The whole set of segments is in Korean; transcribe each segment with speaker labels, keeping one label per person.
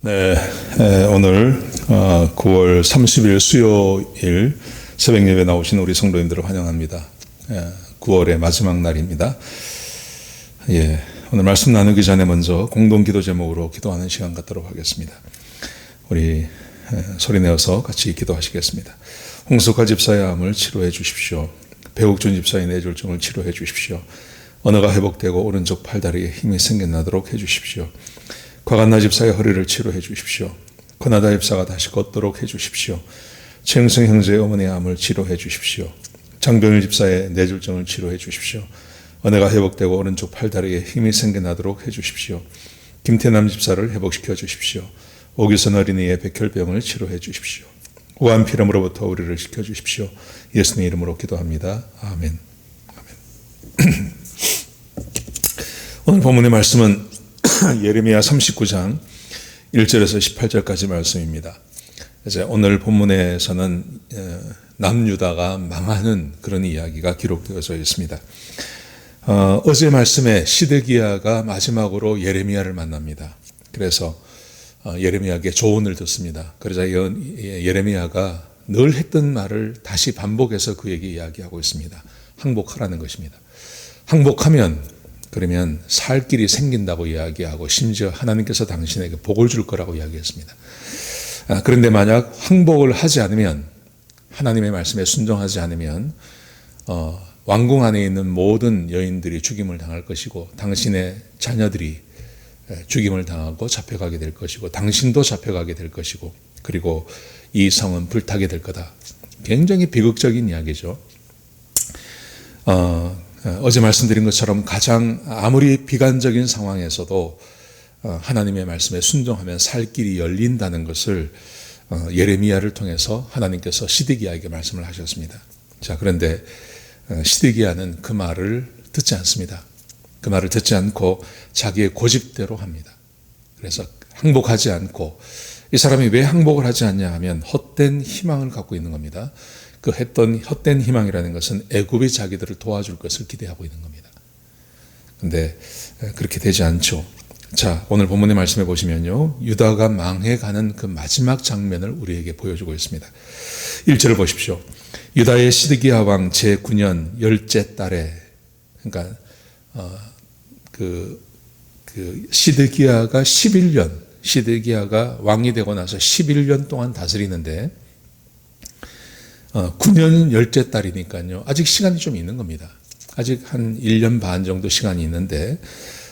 Speaker 1: 네, 오늘 9월 30일 수요일 새벽 예배 나오신 우리 성도님들을 환영합니다. 9월의 마지막 날입니다. 오늘 말씀 나누기 전에 먼저 공동 기도 제목으로 기도하는 시간 갖도록 하겠습니다. 우리 소리내어서 같이 기도하시겠습니다. 홍석화 집사의 암을 치료해 주십시오. 배옥준 집사의 뇌졸중을 치료해 주십시오. 언어가 회복되고 오른쪽 팔다리에 힘이 생겨나도록 해 주십시오. 과간나 집사의 허리를 치료해 주십시오. 코나다 집사가 다시 걷도록 해 주십시오. 최영성 형제의 어머니의 암을 치료해 주십시오. 장병일 집사의 뇌졸중을 치료해 주십시오. 언어가 회복되고 오른쪽 팔다리에 힘이 생겨나도록 해 주십시오. 김태남 집사를 회복시켜 주십시오. 오규선 어린이의 백혈병을 치료해 주십시오. 우한 피렴으로부터 우리를 지켜 주십시오. 예수님 이름으로 기도합니다. 아멘. 아멘. 오늘 본문의 말씀은 예레미야 39장 1절에서 18절까지 말씀입니다. 이제 오늘 본문에서는 남유다가 망하는 그런 이야기가 기록되어져 있습니다. 어제 말씀에 시드기야가 마지막으로 예레미야를 만납니다. 그래서 예레미야에게 조언을 듣습니다. 그러자 예레미야가 늘 했던 말을 다시 반복해서 그에게 이야기하고 있습니다. 항복하라는 것입니다. 항복하면 그러면 살 길이 생긴다고 이야기하고 심지어 하나님께서 당신에게 복을 줄 거라고 이야기했습니다. 그런데 만약 항복을 하지 않으면, 하나님의 말씀에 순종하지 않으면 왕궁 안에 있는 모든 여인들이 죽임을 당할 것이고 당신의 자녀들이 죽임을 당하고 잡혀가게 될 것이고 당신도 잡혀가게 될 것이고 그리고 이 성은 불타게 될 거다. 굉장히 비극적인 이야기죠. 어제 말씀드린 것처럼 가장 아무리 비관적인 상황에서도 하나님의 말씀에 순종하면 살 길이 열린다는 것을 예레미야를 통해서 하나님께서 시드기야에게 말씀을 하셨습니다. 자, 그런데 시드기야는 그 말을 듣지 않습니다. 그 말을 듣지 않고 자기의 고집대로 합니다. 그래서 항복하지 않고, 이 사람이 왜 항복을 하지 않냐 하면 헛된 희망을 갖고 있는 겁니다. 그 헛된 희망이라는 것은 애굽이 자기들을 도와줄 것을 기대하고 있는 겁니다. 그런데 그렇게 되지 않죠. 자, 오늘 본문의 말씀해 보시면요, 유다가 망해가는 그 마지막 장면을 우리에게 보여주고 있습니다. 1절을 보십시오. 유다의 시드기야 왕 제9년 10째 달에, 그러니까 시드기야가 11년, 시드기야가 왕이 되고 나서 11년 동안 다스리는데 9년 10째 달이니까요. 아직 시간이 좀 있는 겁니다. 아직 한 1년 반 정도 시간이 있는데,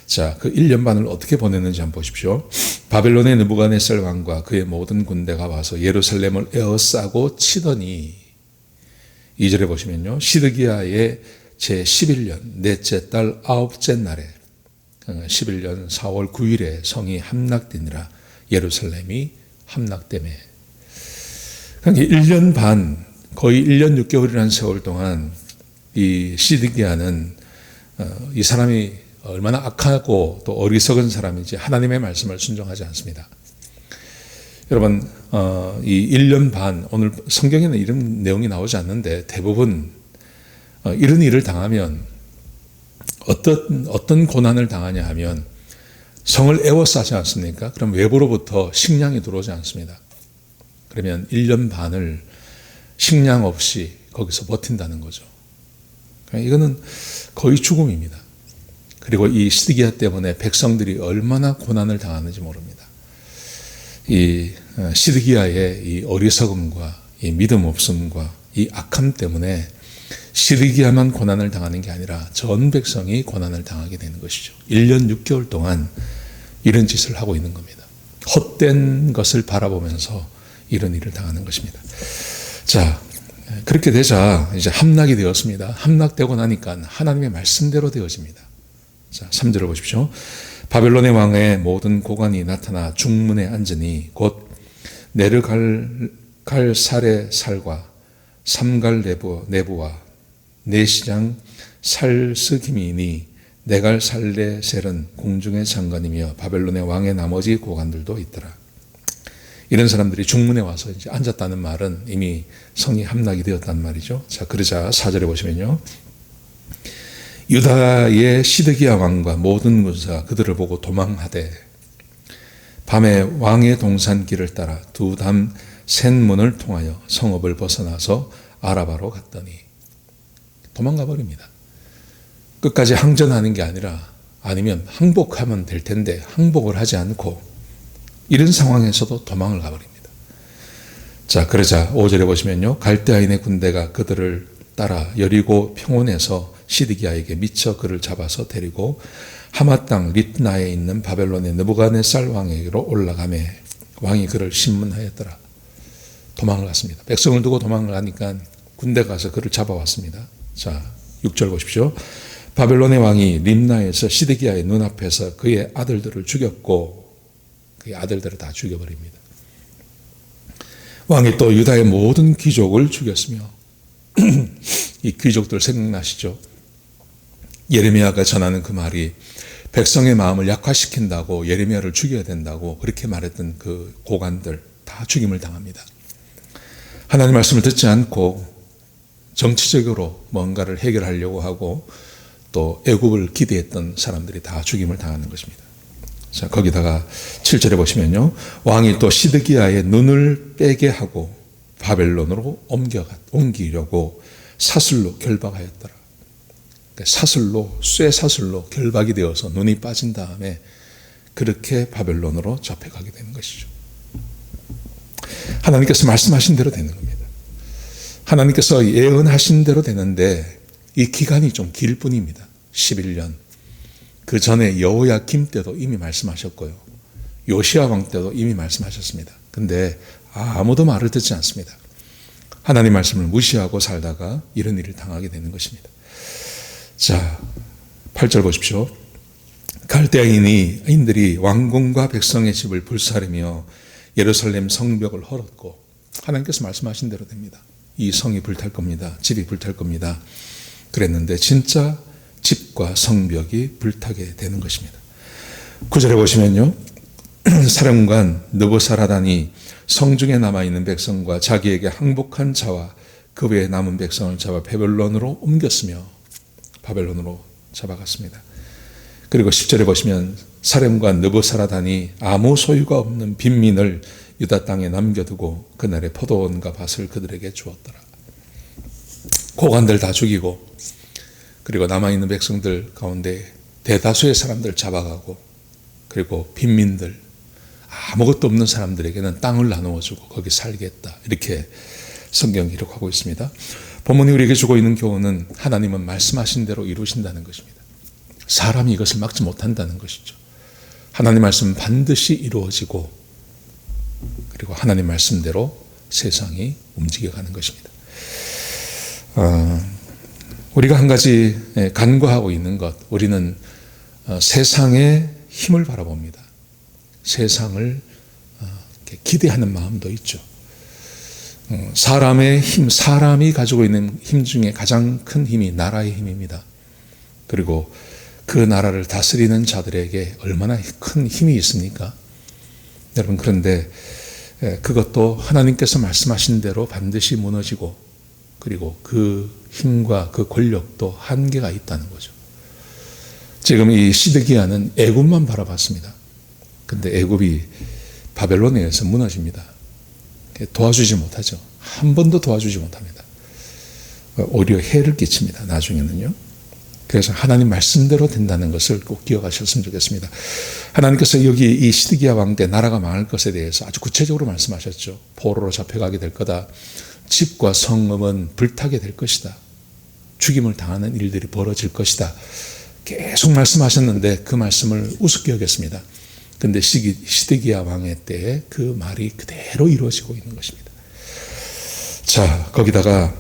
Speaker 1: 자, 그 1년 반을 어떻게 보냈는지 한번 보십시오. 바벨론의 느부갓네살 왕과 그의 모든 군대가 와서 예루살렘을 에워싸고 치더니, 2절에 보시면요, 시드기야의 제11년 넷째 달 9째 날에 11년 4월 9일에 성이 함락되니라. 예루살렘이 함락되매. 그러니까 1년 반, 거의 1년 6개월이라는 세월 동안 이 시드기야는 이 사람이 얼마나 악하고 또 어리석은 사람인지 하나님의 말씀을 순종하지 않습니다. 여러분, 이 1년 반, 오늘 성경에는 이런 내용이 나오지 않는데 대부분 이런 일을 당하면 어떤 고난을 당하냐 하면 성을 에워싸지 않습니까? 그럼 외부로부터 식량이 들어오지 않습니다. 그러면 1년 반을 식량 없이 거기서 버틴다는 거죠. 이거는 거의 죽음입니다. 그리고 이 시드기야 때문에 백성들이 얼마나 고난을 당하는지 모릅니다. 이 시드기야의 이 어리석음과 이 믿음 없음과 이 악함 때문에 시드기야만 고난을 당하는 게 아니라 전 백성이 고난을 당하게 되는 것이죠. 1년 6개월 동안 이런 짓을 하고 있는 겁니다. 헛된 것을 바라보면서 이런 일을 당하는 것입니다. 자, 그렇게 되자 이제 함락이 되었습니다. 함락되고 나니까 하나님의 말씀대로 되어집니다. 자, 3절을 보십시오. 바벨론의 왕의 모든 고관이 나타나 중문에 앉으니 곧 네르갈살의 살과 삼갈 내부와 내시장 살스기미니 네갈살레셀은 공중의 장관이며 바벨론의 왕의 나머지 고관들도 있더라. 이런 사람들이 중문에 와서 이제 앉았다는 말은 이미 성이 함락이 되었단 말이죠. 자, 그러자 4절에 보시면요, 유다의 시드기야 왕과 모든 군사가 그들을 보고 도망하되 밤에 왕의 동산 길을 따라 두 담 셋문을 통하여 성읍을 벗어나서 아라바로 갔더니 도망가 버립니다. 끝까지 항전하는 게 아니라 아니면 항복하면 될 텐데 항복을 하지 않고 이런 상황에서도 도망을 가버립니다. 자, 그러자 5절에 보시면요. 갈대아인의 군대가 그들을 따라 여리고 평원에서 시드기야에게 미쳐 그를 잡아서 데리고 하마 땅 립나에 있는 바벨론의 느부갓네살 왕에게로 올라가매 왕이 그를 신문하였더라. 도망을 갔습니다. 백성을 두고 도망을 가니까 군대가 가서 그를 잡아왔습니다. 자, 6절 보십시오. 바벨론의 왕이 립나에서 시드기야의 눈앞에서 그의 아들들을 죽였고 그의 아들들을 다 죽여버립니다. 왕이 또 유다의 모든 귀족을 죽였으며 이 귀족들 생각나시죠? 예레미야가 전하는 그 말이 백성의 마음을 약화시킨다고 예레미야를 죽여야 된다고 그렇게 말했던 그 고관들 다 죽임을 당합니다. 하나님 말씀을 듣지 않고 정치적으로 뭔가를 해결하려고 하고 또 애굽을 기대했던 사람들이 다 죽임을 당하는 것입니다. 자, 거기다가 7절에 보시면요. 왕이 또 시드기야의 눈을 빼게 하고 바벨론으로 옮기려고 사슬로 결박하였더라. 사슬로, 쇠사슬로 결박이 되어서 눈이 빠진 다음에 그렇게 바벨론으로 잡혀가게 되는 것이죠. 하나님께서 말씀하신 대로 되는 겁니다. 하나님께서 예언하신 대로 되는데 이 기간이 좀 길 뿐입니다. 11년. 그 전에 여호야김 때도 이미 말씀하셨고요. 요시야 왕 때도 이미 말씀하셨습니다. 근데 아무도 말을 듣지 않습니다. 하나님 말씀을 무시하고 살다가 이런 일을 당하게 되는 것입니다. 자, 8절 보십시오. 갈대아인들이 왕궁과 백성의 집을 불사르며 예루살렘 성벽을 헐었고 하나님께서 말씀하신 대로 됩니다. 이 성이 불탈 겁니다. 집이 불탈 겁니다. 그랬는데 진짜 집과 성벽이 불타게 되는 것입니다. 9절에 보시면요. 사령관 느부사라단이 성중에 남아있는 백성과 자기에게 항복한 자와 그 외에 남은 백성을 잡아 바벨론으로 옮겼으며 바벨론으로 잡아갔습니다. 그리고 10절에 보시면 사령관 느부사라단이 아무 소유가 없는 빈민을 유다 땅에 남겨두고 그날의 포도원과 밭을 그들에게 주었더라. 고관들 다 죽이고 그리고 남아있는 백성들 가운데 대다수의 사람들 잡아가고 그리고 빈민들 아무것도 없는 사람들에게는 땅을 나누어주고 거기 살겠다. 이렇게 성경 기록하고 있습니다. 본문이 우리에게 주고 있는 교훈은 하나님은 말씀하신 대로 이루신다는 것입니다. 사람이 이것을 막지 못한다는 것이죠. 하나님 말씀은 반드시 이루어지고 그리고 하나님 말씀대로 세상이 움직여가는 것입니다. 우리가 한 가지 간과하고 있는 것, 우리는 세상의 힘을 바라봅니다. 세상을 기대하는 마음도 있죠. 사람의 힘, 사람이 가지고 있는 힘 중에 가장 큰 힘이 나라의 힘입니다. 그리고 그 나라를 다스리는 자들에게 얼마나 큰 힘이 있습니까? 여러분, 그런데 그것도 하나님께서 말씀하신 대로 반드시 무너지고 그리고 그 힘과 그 권력도 한계가 있다는 거죠. 지금 이 시드기야는 애굽만 바라봤습니다. 근데 애굽이 바벨론에 의해서 무너집니다. 도와주지 못하죠. 한 번도 도와주지 못합니다. 오히려 해를 끼칩니다. 나중에는요. 그래서 하나님 말씀대로 된다는 것을 꼭 기억하셨으면 좋겠습니다. 하나님께서 여기 이 시드기야 왕 때 나라가 망할 것에 대해서 아주 구체적으로 말씀하셨죠. 포로로 잡혀가게 될 거다. 집과 성읍은 불타게 될 것이다. 죽임을 당하는 일들이 벌어질 것이다. 계속 말씀하셨는데 그 말씀을 우습게 여겼습니다. 그런데 시드기야 왕의 때에 그 말이 그대로 이루어지고 있는 것입니다. 자, 거기다가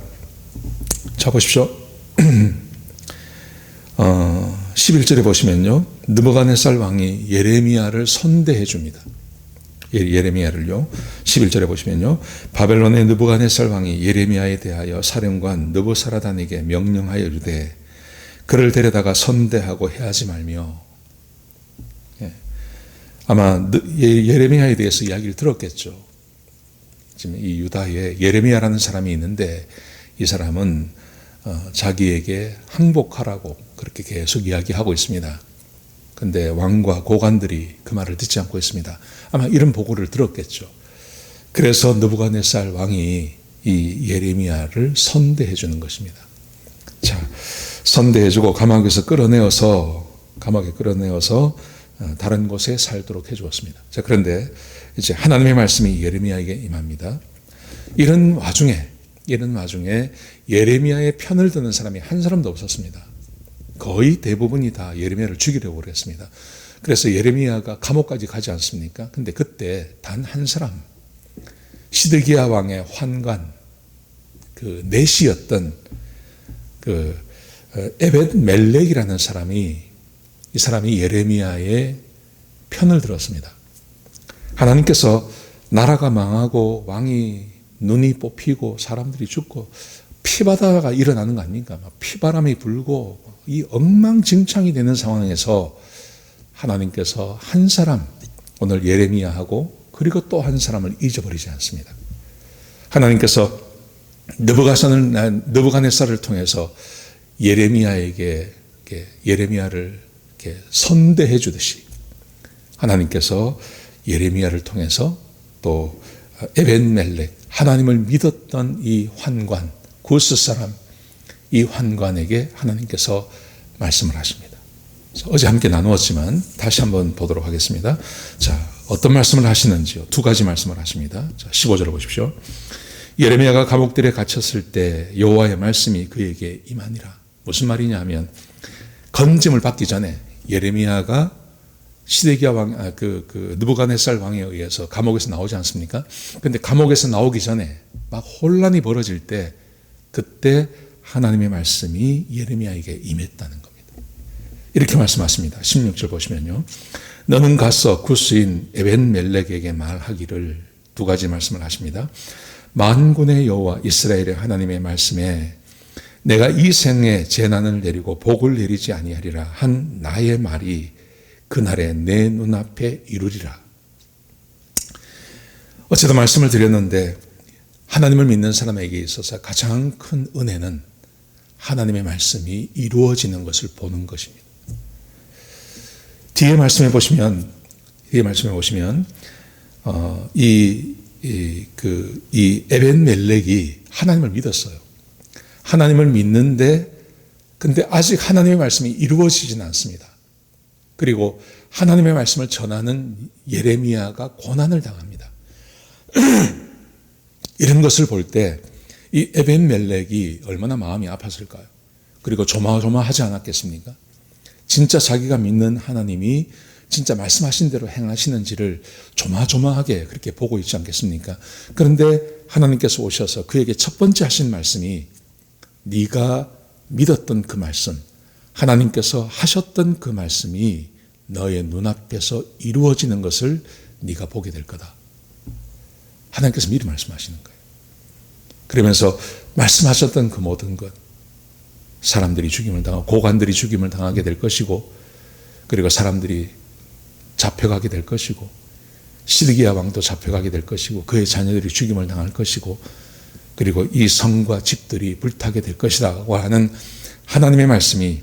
Speaker 1: 자 보십시오. 11절에 보시면요. 느부갓네살 왕이 예레미야를 선대해 줍니다. 예레미야를요. 11절에 보시면요. 바벨론의 느부갓네살 왕이 예레미야에 대하여 사령관 느부사라단에게 명령하여 이르되 그를 데려다가 선대하고 해하지 말며. 아마 예레미야에 대해서 이야기를 들었겠죠. 지금 이 유다에 예레미야라는 사람이 있는데 이 사람은 자기에게 항복하라고 그렇게 계속 이야기하고 있습니다. 근데 왕과 고관들이 그 말을 듣지 않고 있습니다. 아마 이런 보고를 들었겠죠. 그래서 느부갓네살 왕이 이 예레미야를 선대해 주는 것입니다. 자, 선대해 주고 감옥에 끌어내어서 다른 곳에 살도록 해 주었습니다. 자, 그런데 이제 하나님의 말씀이 예레미야에게 임합니다. 이런 와중에 예레미야의 편을 드는 사람이 한 사람도 없었습니다. 거의 대부분이 다 예레미야를 죽이려고 그랬습니다. 그래서 예레미야가 감옥까지 가지 않습니까? 근데 그때 단 한 사람, 시드기야 왕의 환관, 그 내시였던 그 에벳 멜렉이라는 이 사람이 예레미야의 편을 들었습니다. 하나님께서 나라가 망하고 왕이 눈이 뽑히고 사람들이 죽고 피바다가 일어나는 거 아닙니까? 피바람이 불고 이 엉망진창이 되는 상황에서 하나님께서 한 사람, 오늘 예레미야하고 그리고 또 한 사람을 잊어버리지 않습니다. 하나님께서 느부갓네살을 통해서 예레미야를 이렇게 선대해 주듯이 하나님께서 예레미야를 통해서 또 에벤멜렉, 하나님을 믿었던 이 환관, 구스 사람, 이 환관에게 하나님께서 말씀을 하십니다. 어제 함께 나누었지만 다시 한번 보도록 하겠습니다. 자, 어떤 말씀을 하시는지요? 두 가지 말씀을 하십니다. 자, 15절을 보십시오. 예레미야가 감옥들에 gat혔을 때 여호와의 말씀이 그에게 임하니라. 무슨 말이냐 하면 건짐을 받기 전에 예레미야가 시드기야 왕, 느부갓네살 왕에 의해서 감옥에서 나오지 않습니까? 근데 감옥에서 나오기 전에 막 혼란이 벌어질 때 그때 하나님의 말씀이 예레미야에게 임했다는 겁니다. 이렇게 말씀하십니다. 16절 보시면요. 너는 가서 구스인 에벤멜렉에게 말하기를, 두 가지 말씀을 하십니다. 만군의 여호와 이스라엘의 하나님의 말씀에 내가 이 생에 재난을 내리고 복을 내리지 아니하리라 한 나의 말이 그날에 내 눈앞에 이루리라. 어제도 말씀을 드렸는데 하나님을 믿는 사람에게 있어서 가장 큰 은혜는 하나님의 말씀이 이루어지는 것을 보는 것입니다. 뒤에 말씀해 보시면 이 에벤멜렉이 하나님을 믿었어요. 하나님을 믿는데 근데 아직 하나님의 말씀이 이루어지지는 않습니다. 그리고 하나님의 말씀을 전하는 예레미야가 고난을 당합니다. 이런 것을 볼 때 이 에벤멜렉이 얼마나 마음이 아팠을까요? 그리고 조마조마하지 않았겠습니까? 진짜 자기가 믿는 하나님이 진짜 말씀하신 대로 행하시는지를 조마조마하게 그렇게 보고 있지 않겠습니까? 그런데 하나님께서 오셔서 그에게 첫 번째 하신 말씀이 네가 믿었던 그 말씀, 하나님께서 하셨던 그 말씀이 너의 눈앞에서 이루어지는 것을 네가 보게 될 거다. 하나님께서 미리 말씀하시는 거예요. 그러면서 말씀하셨던 그 모든 것, 사람들이 죽임을 당하고 고관들이 죽임을 당하게 될 것이고, 그리고 사람들이 잡혀가게 될 것이고, 시드기야 왕도 잡혀가게 될 것이고, 그의 자녀들이 죽임을 당할 것이고, 그리고 이 성과 집들이 불타게 될 것이라고 하는 하나님의 말씀이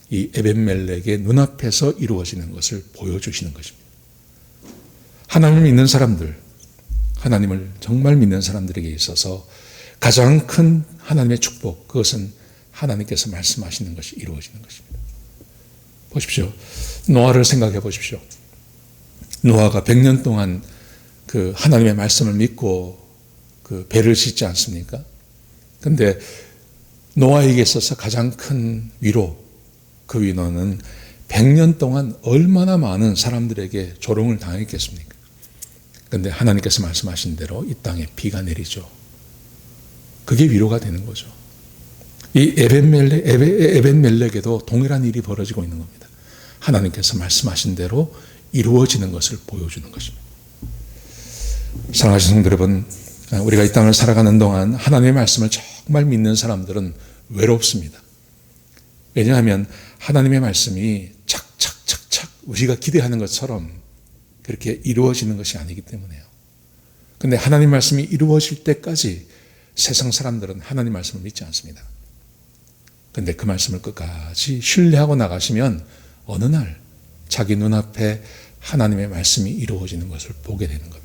Speaker 1: 이 에벤멜렉의 눈앞에서 이루어지는 것을 보여주시는 것입니다. 하나님을 믿는 사람들, 하나님을 정말 믿는 사람들에게 있어서 가장 큰 하나님의 축복, 그것은 하나님께서 말씀하시는 것이 이루어지는 것입니다. 보십시오. 노아를 생각해 보십시오. 노아가 100년 동안 그 하나님의 말씀을 믿고 그 배를 짓지 않습니까? 근데 노아에게 있어서 가장 큰 위로, 그 위로는 100년 동안 얼마나 많은 사람들에게 조롱을 당했겠습니까? 그런데 하나님께서 말씀하신 대로 이 땅에 비가 내리죠. 그게 위로가 되는 거죠. 이 에벤멜렉에도 동일한 일이 벌어지고 있는 겁니다. 하나님께서 말씀하신 대로 이루어지는 것을 보여주는 것입니다. 사랑하시는 성도 여러분, 우리가 이 땅을 살아가는 동안 하나님의 말씀을 정말 믿는 사람들은 외롭습니다. 왜냐하면 하나님의 말씀이 착착착착 우리가 기대하는 것처럼 그렇게 이루어지는 것이 아니기 때문에요. 그런데 하나님 말씀이 이루어질 때까지 세상 사람들은 하나님 말씀을 믿지 않습니다. 그런데 그 말씀을 끝까지 신뢰하고 나가시면 어느 날 자기 눈앞에 하나님의 말씀이 이루어지는 것을 보게 되는 겁니다.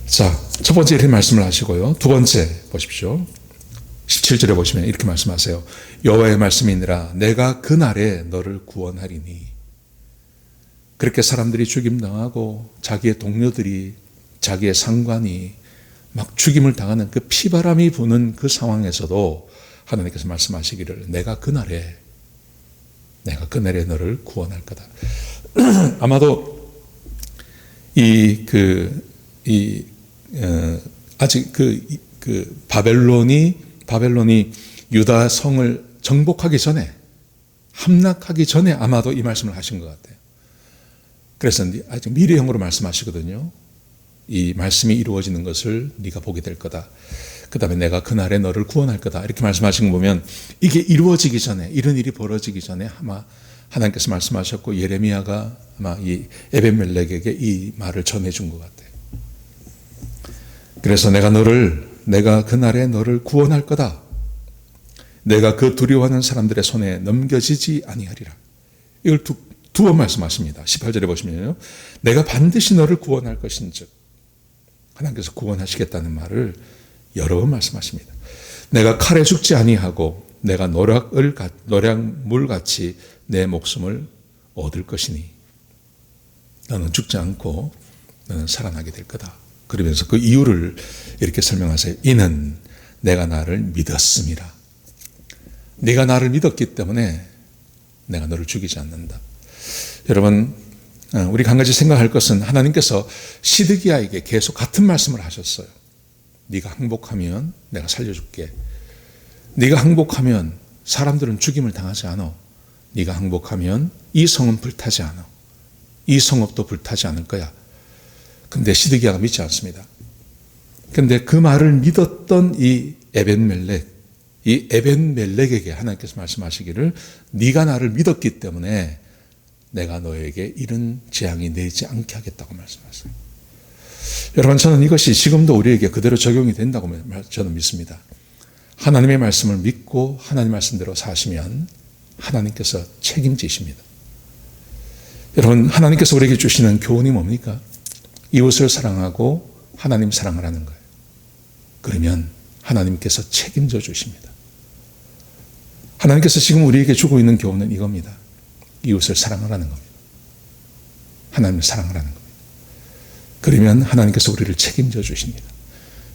Speaker 1: 자, 첫 번째 이렇게 말씀을 하시고요. 두 번째 보십시오. 17절에 보시면 이렇게 말씀하세요. 여호와의 말씀이니라 내가 그날에 너를 구원하리니. 그렇게 사람들이 죽임당하고 자기의 동료들이, 자기의 상관이 막 죽임을 당하는 그 피바람이 부는 그 상황에서도 하나님께서 말씀하시기를 내가 그날에 너를 구원할 거다. 아마도 아직 바벨론이 유다 성을 정복하기 전에, 함락하기 전에 아마도 이 말씀을 하신 것 같아요. 그래서 아직 미래형으로 말씀하시거든요. 이 말씀이 이루어지는 것을 네가 보게 될 거다. 그 다음에 내가 그날에 너를 구원할 거다. 이렇게 말씀하신 거 보면 이게 이루어지기 전에, 이런 일이 벌어지기 전에 아마 하나님께서 말씀하셨고 예레미야가 아마 이 에벤멜렉에게 이 말을 전해준 것 같아요. 그래서 내가 그날에 너를 구원할 거다. 내가 그 두려워하는 사람들의 손에 넘겨지지 아니하리라. 이걸 두 번 말씀하십니다. 18절에 보시면요. 내가 반드시 너를 구원할 것인즉. 하나님께서 구원하시겠다는 말을 여러 번 말씀하십니다. 내가 칼에 죽지 아니하고 내가 노략물같이 내 목숨을 얻을 것이니 너는 죽지 않고 너는 살아나게 될 거다. 그러면서 그 이유를 이렇게 설명하세요. 이는 내가 나를 믿었음이라. 네가 나를 믿었기 때문에 내가 너를 죽이지 않는다. 여러분, 우리가 한 가지 생각할 것은 하나님께서 시드기야에게 계속 같은 말씀을 하셨어요. 네가 항복하면 내가 살려줄게. 네가 항복하면 사람들은 죽임을 당하지 않아. 네가 항복하면 이 성은 불타지 않아. 이 성읍도 불타지 않을 거야. 근데 시드기야가 믿지 않습니다. 근데 그 말을 믿었던 이 에벤멜렉에게 하나님께서 말씀하시기를 네가 나를 믿었기 때문에 내가 너에게 이런 재앙이 내지 않게 하겠다고 말씀하셨어요. 여러분, 저는 이것이 지금도 우리에게 그대로 적용이 된다고 저는 믿습니다. 하나님의 말씀을 믿고 하나님 말씀대로 사시면 하나님께서 책임지십니다. 여러분, 하나님께서 우리에게 주시는 교훈이 뭡니까? 이웃을 사랑하고 하나님 사랑을 하는 거예요. 그러면 하나님께서 책임져 주십니다. 하나님께서 지금 우리에게 주고 있는 교훈은 이겁니다. 이웃을 사랑하라는 겁니다. 하나님을 사랑하라는 겁니다. 그러면 하나님께서 우리를 책임져 주십니다.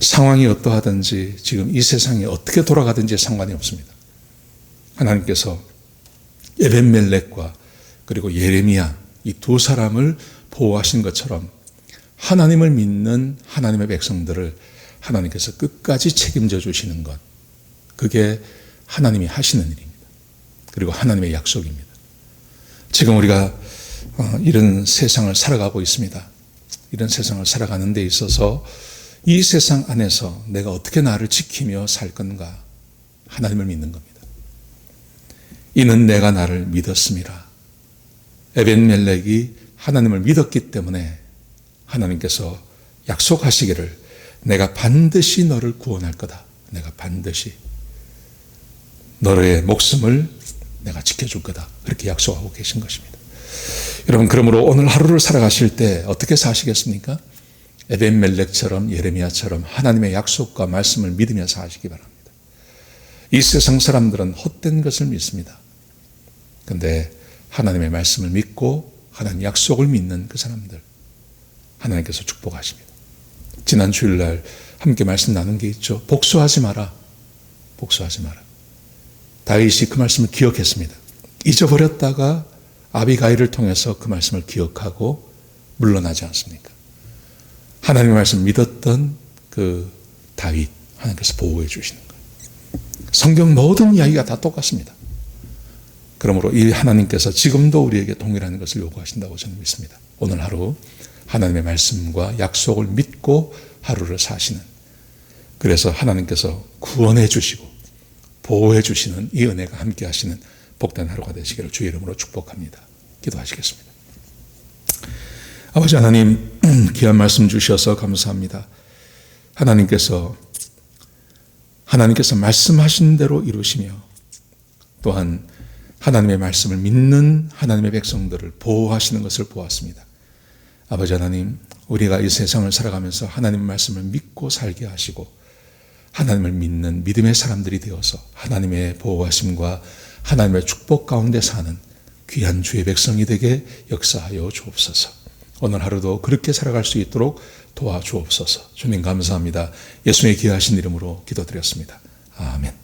Speaker 1: 상황이 어떠하든지 지금 이 세상이 어떻게 돌아가든지 상관이 없습니다. 하나님께서 에벤멜렉과 그리고 예레미야 이 두 사람을 보호하신 것처럼 하나님을 믿는 하나님의 백성들을 하나님께서 끝까지 책임져 주시는 것, 그게 하나님이 하시는 일입니다. 그리고 하나님의 약속입니다. 지금 우리가 이런 세상을 살아가고 있습니다. 이런 세상을 살아가는 데 있어서 이 세상 안에서 내가 어떻게 나를 지키며 살 건가? 하나님을 믿는 겁니다. 이는 내가 나를 믿었음이라. 에벤멜렉이 하나님을 믿었기 때문에 하나님께서 약속하시기를 내가 반드시 너를 구원할 거다. 내가 반드시 너의 목숨을 내가 지켜줄 거다. 그렇게 약속하고 계신 것입니다. 여러분, 그러므로 오늘 하루를 살아가실 때 어떻게 사시겠습니까? 에벤멜렉처럼 예레미야처럼 하나님의 약속과 말씀을 믿으며 사시기 바랍니다. 이 세상 사람들은 헛된 것을 믿습니다. 그런데 하나님의 말씀을 믿고 하나님 약속을 믿는 그 사람들 하나님께서 축복하십니다. 지난 주일날 함께 말씀 나눈 게 있죠. 복수하지 마라. 복수하지 마라. 다윗이 그 말씀을 기억했습니다. 잊어버렸다가 아비가일을 통해서 그 말씀을 기억하고 물러나지 않습니까? 하나님의 말씀 믿었던 그 다윗 하나님께서 보호해 주시는 거예요. 성경 모든 이야기가 다 똑같습니다. 그러므로 이 하나님께서 지금도 우리에게 동일한 것을 요구하신다고 저는 믿습니다. 오늘 하루 하나님의 말씀과 약속을 믿고 하루를 사시는, 그래서 하나님께서 구원해 주시고 보호해 주시는 이 은혜가 함께 하시는 복된 하루가 되시기를 주의 이름으로 축복합니다. 기도하시겠습니다. 아버지 하나님, 귀한 말씀 주셔서 감사합니다. 하나님께서 말씀하신 대로 이루시며 또한 하나님의 말씀을 믿는 하나님의 백성들을 보호하시는 것을 보았습니다. 아버지 하나님, 우리가 이 세상을 살아가면서 하나님의 말씀을 믿고 살게 하시고 하나님을 믿는 믿음의 사람들이 되어서 하나님의 보호하심과 하나님의 축복 가운데 사는 귀한 주의 백성이 되게 역사하여 주옵소서. 오늘 하루도 그렇게 살아갈 수 있도록 도와주옵소서. 주님 감사합니다. 예수님의 귀하신 이름으로 기도드렸습니다. 아멘.